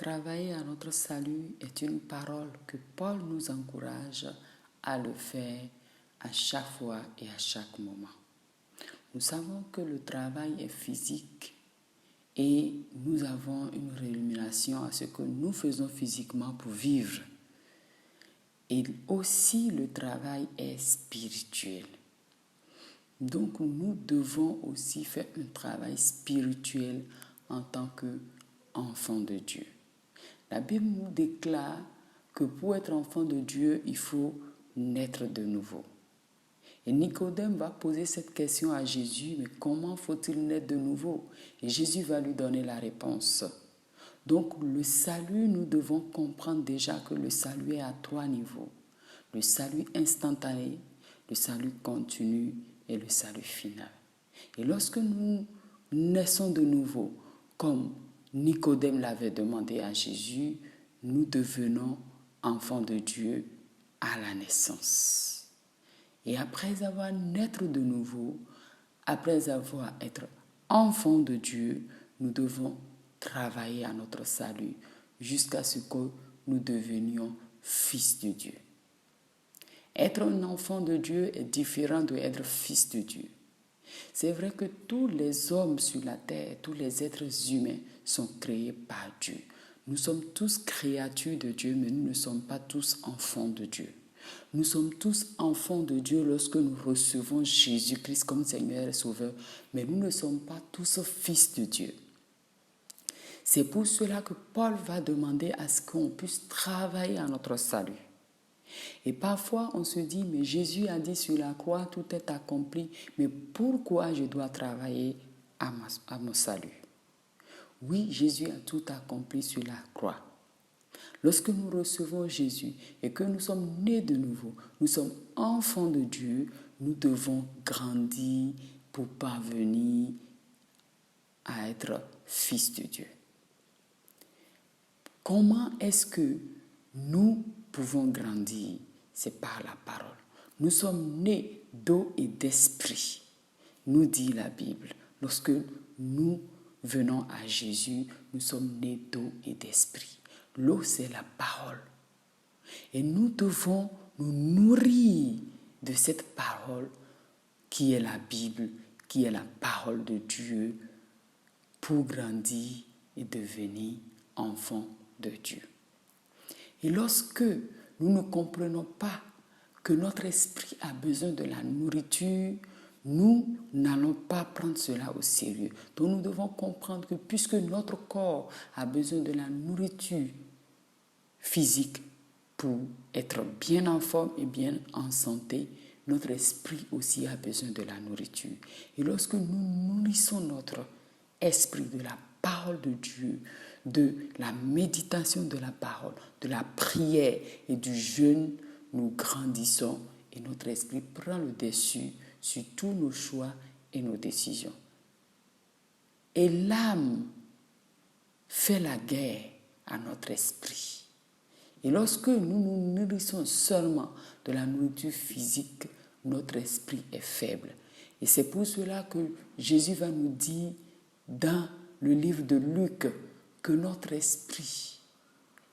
Travailler à notre salut est une parole que Paul nous encourage à le faire à chaque fois et à chaque moment. Nous savons que le travail est physique et nous avons une rémunération à ce que nous faisons physiquement pour vivre. Et aussi le travail est spirituel. Donc nous devons aussi faire un travail spirituel en tant qu'enfants de Dieu. La Bible nous déclare que pour être enfant de Dieu, il faut naître de nouveau. Et Nicodème va poser cette question à Jésus, mais comment faut-il naître de nouveau? Et Jésus va lui donner la réponse. Donc le salut, nous devons comprendre déjà que le salut est à 3 niveaux. Le salut instantané, le salut continu et le salut final. Et lorsque nous naissons de nouveau, comme Nicodème l'avait demandé à Jésus, nous devenons enfants de Dieu à la naissance. Et après avoir naître de nouveau, après avoir été enfants de Dieu, nous devons travailler à notre salut jusqu'à ce que nous devenions fils de Dieu. Être un enfant de Dieu est différent d'être fils de Dieu. C'est vrai que tous les hommes sur la terre, tous les êtres humains sont créés par Dieu. Nous sommes tous créatures de Dieu, mais nous ne sommes pas tous enfants de Dieu. Nous sommes tous enfants de Dieu lorsque nous recevons Jésus-Christ comme Seigneur et Sauveur, mais nous ne sommes pas tous fils de Dieu. C'est pour cela que Paul va demander à ce qu'on puisse travailler à notre salut. Et parfois, on se dit, mais Jésus a dit sur la croix, tout est accompli, mais pourquoi je dois travailler à mon salut? Oui, Jésus a tout accompli sur la croix. Lorsque nous recevons Jésus et que nous sommes nés de nouveau, nous sommes enfants de Dieu, nous devons grandir pour parvenir à être fils de Dieu. Comment est-ce que nous pouvons grandir? C'est par la parole. Nous sommes nés d'eau et d'esprit, nous dit la Bible. Lorsque nous venons à Jésus, nous sommes nés d'eau et d'esprit. L'eau, c'est la parole. Et nous devons nous nourrir de cette parole qui est la Bible, qui est la parole de Dieu, pour grandir et devenir enfants de Dieu. Et lorsque nous ne comprenons pas que notre esprit a besoin de la nourriture, nous n'allons pas prendre cela au sérieux. Donc nous devons comprendre que puisque notre corps a besoin de la nourriture physique pour être bien en forme et bien en santé, notre esprit aussi a besoin de la nourriture. Et lorsque nous nourrissons notre esprit de la parole de Dieu, de la méditation de la parole, de la prière et du jeûne, nous grandissons et notre esprit prend le dessus sur tous nos choix et nos décisions. Et l'âme fait la guerre à notre esprit. Et lorsque nous nous nourrissons seulement de la nourriture physique, notre esprit est faible. Et c'est pour cela que Jésus va nous dire dans le livre de Luc que notre esprit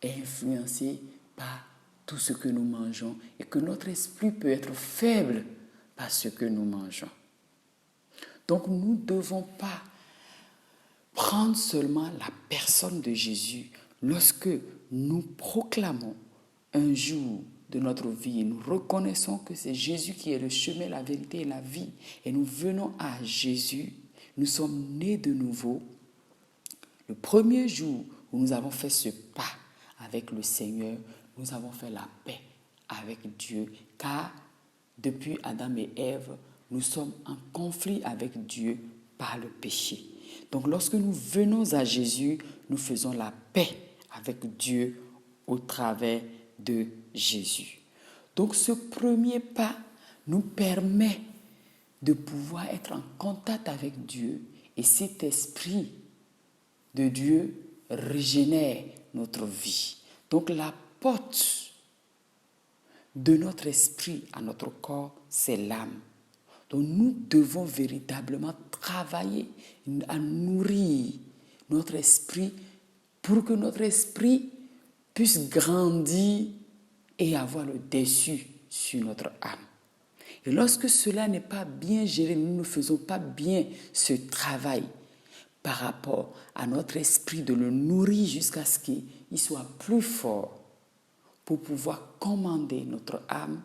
est influencé par tout ce que nous mangeons et que notre esprit peut être faible par ce que nous mangeons. Donc nous ne devons pas prendre seulement la personne de Jésus lorsque nous proclamons un jour de notre vie et nous reconnaissons que c'est Jésus qui est le chemin, la vérité et la vie et nous venons à Jésus, nous sommes nés de nouveau. Le premier jour où nous avons fait ce pas avec le Seigneur, nous avons fait la paix avec Dieu, car depuis Adam et Ève, nous sommes en conflit avec Dieu par le péché. Donc lorsque nous venons à Jésus, nous faisons la paix avec Dieu au travers de Jésus. Donc ce premier pas nous permet de pouvoir être en contact avec Dieu et cet esprit de Dieu régénère notre vie. Donc la porte de notre esprit à notre corps, c'est l'âme. Donc nous devons véritablement travailler à nourrir notre esprit pour que notre esprit puisse grandir et avoir le dessus sur notre âme. Et lorsque cela n'est pas bien géré, nous ne faisons pas bien ce travail par rapport à notre esprit, de le nourrir jusqu'à ce qu'il soit plus fort pour pouvoir commander notre âme.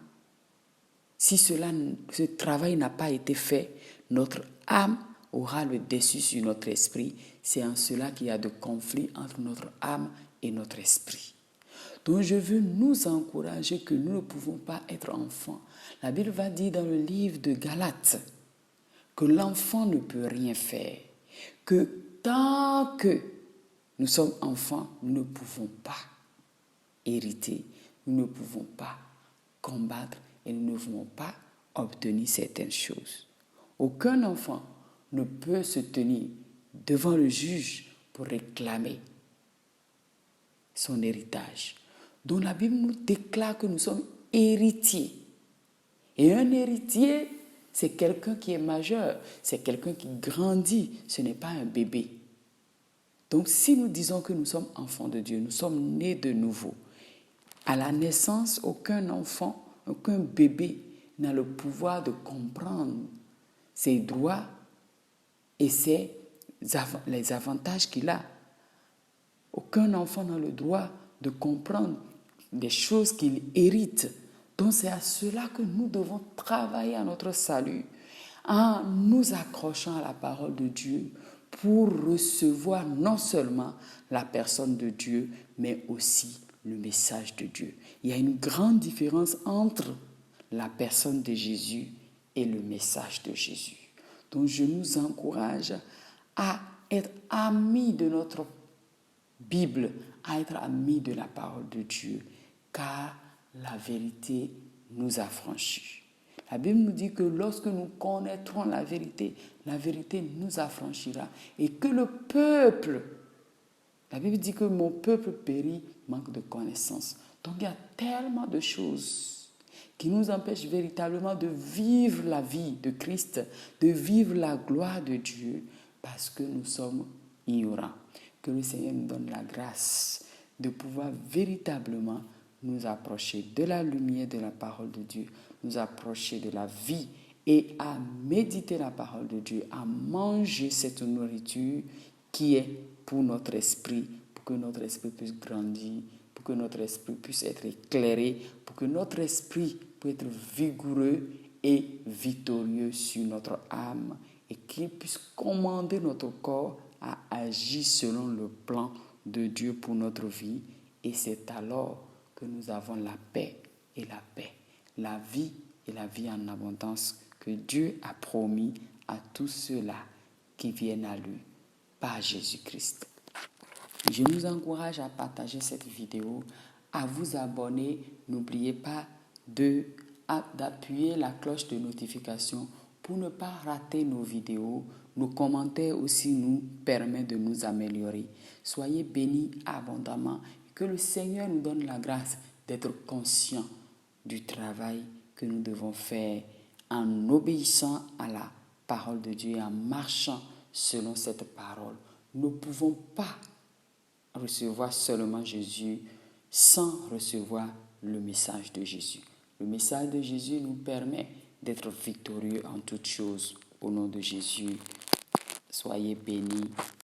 Si ce travail n'a pas été fait, notre âme aura le dessus sur notre esprit. C'est en cela qu'il y a de conflit entre notre âme et notre esprit. Donc je veux nous encourager que nous ne pouvons pas être enfants. La Bible va dire dans le livre de Galates que l'enfant ne peut rien faire, que tant que nous sommes enfants, nous ne pouvons pas hériter, nous ne pouvons pas combattre et nous ne pouvons pas obtenir certaines choses. Aucun enfant ne peut se tenir devant le juge pour réclamer son héritage. Donc la Bible nous déclare que nous sommes héritiers. Et un héritier, c'est quelqu'un qui est majeur, c'est quelqu'un qui grandit, ce n'est pas un bébé. Donc si nous disons que nous sommes enfants de Dieu, nous sommes nés de nouveau. À la naissance, aucun enfant, aucun bébé n'a le pouvoir de comprendre ses droits et les avantages qu'il a. Aucun enfant n'a le droit de comprendre des choses qu'il hérite. Donc c'est à cela que nous devons travailler à notre salut, en nous accrochant à la parole de Dieu pour recevoir non seulement la personne de Dieu, mais aussi le message de Dieu. Il y a une grande différence entre la personne de Jésus et le message de Jésus. Donc je nous encourage à être amis de notre Bible, à être amis de la parole de Dieu, car la vérité nous affranchit. La Bible nous dit que lorsque nous connaîtrons la vérité nous affranchira. Et que le peuple, la Bible dit que mon peuple périt, manque de connaissance. Donc il y a tellement de choses qui nous empêchent véritablement de vivre la vie de Christ, de vivre la gloire de Dieu, parce que nous sommes ignorants. Que le Seigneur nous donne la grâce de pouvoir véritablement nous approcher de la lumière de la parole de Dieu, nous approcher de la vie et à méditer la parole de Dieu, à manger cette nourriture qui est pour notre esprit, pour que notre esprit puisse grandir, pour que notre esprit puisse être éclairé, pour que notre esprit puisse être vigoureux et victorieux sur notre âme et qu'il puisse commander notre corps à agir selon le plan de Dieu pour notre vie. Et c'est alors que nous avons la paix et la paix, la vie et la vie en abondance que Dieu a promis à tous ceux-là qui viennent à lui par Jésus-Christ. Je vous encourage à partager cette vidéo, à vous abonner. N'oubliez pas d'appuyer la cloche de notification pour ne pas rater nos vidéos. Nos commentaires aussi nous permettent de nous améliorer. Soyez bénis abondamment. Que le Seigneur nous donne la grâce d'être conscients du travail que nous devons faire en obéissant à la parole de Dieu et en marchant selon cette parole. Nous ne pouvons pas recevoir seulement Jésus sans recevoir le message de Jésus. Le message de Jésus nous permet d'être victorieux en toutes choses. Au nom de Jésus, soyez bénis.